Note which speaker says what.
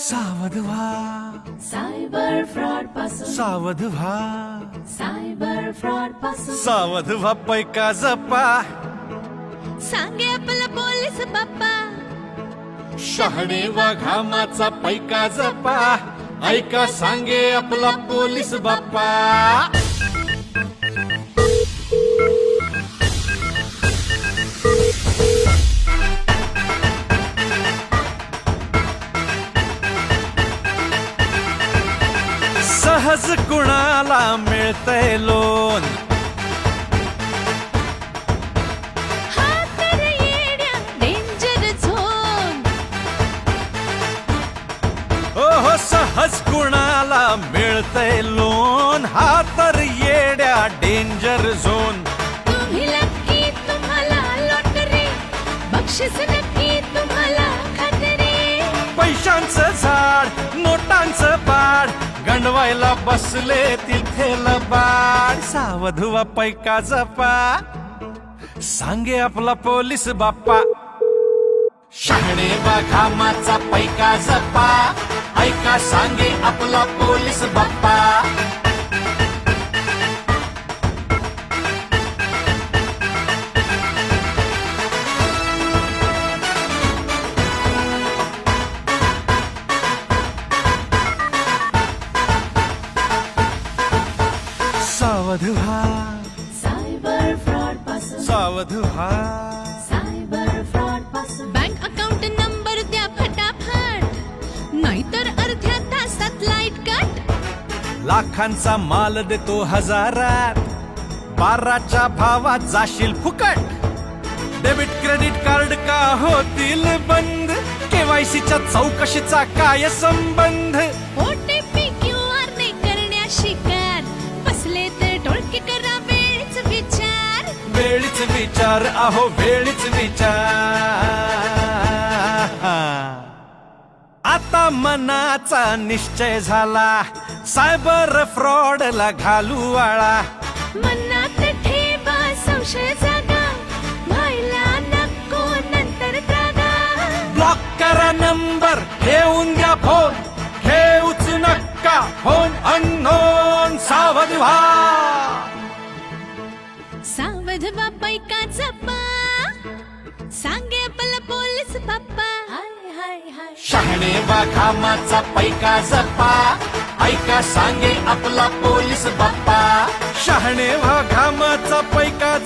Speaker 1: सावध व्हा,
Speaker 2: cyber fraud पासून
Speaker 1: सावध व्हा,
Speaker 2: सायबर फ्रॉड पासून
Speaker 1: सावध व्हा, पैका जपा,
Speaker 2: सांगे आपला पोलीस बाप्पा.
Speaker 1: शहाणे वा घामाचा पैका जपा, ऐका सांगे आपला पोलीस बाप्पा. सहज कुणाला मिळतंय लोन,
Speaker 2: हा तर येड्या डेंजर झोन.
Speaker 1: हो सहज कुणाला मिळतंय लोन, हा तर येड्या डेंजर झोन.
Speaker 2: तुम्ही लकी तुम्हाला लॉटरी, बक्षीस नक्की तुम्हाला खात्री.
Speaker 1: पैशांचं झाड, नोटांचं पाड, गंडवायला बसले तिथे लबाड. सावध व्हा, पैका जपा, सांगे आपला पोलीस बाप्पा. शहाणे वा घामाचा पैका जपा, ऐका सांगे आपला पोलीस बाप्पा. सावध व्हा,
Speaker 2: सायबर फ्रॉड पासून
Speaker 1: सावध व्हा,
Speaker 2: सायबर फ्रॉड पासून. बँक अकाउंट नंबर द्या फटाफट, नाहीतर अर्ध्या तासात लाईट कट.
Speaker 1: लाखांचा माल देतो हजारात, 12च्या भावात जाशील फुकट. डेबिट क्रेडिट कार्ड का होतील बंद, केवायसीच्या चौकशीचा काय संबंध.
Speaker 2: OTP QR ने करण्या शिकार, बसले तर डोळके करा वेळच विचार.
Speaker 1: वेळीच विचार, अहो वेळीच विचार. आता मनाचा निश्चय झाला, सायबर फ्रॉडला घालू आळा.
Speaker 2: मनात ठेवा संशय जागा, व्हायला नको नंतर जागा.
Speaker 1: ब्लॉक करा नंबर, ठेवून द्या फोन, ठेवूच नका फोन अननोन. सावध व्हा,
Speaker 2: सावध बापायका जपा, सांगे आपला पोलीस बाप्पा. हाय हाय हाय.
Speaker 1: शहाणे वा घामाचा पैका जपा, ऐका सांगे आपला पोलीस बाप्पा. शहाणे वा घामाचा पैका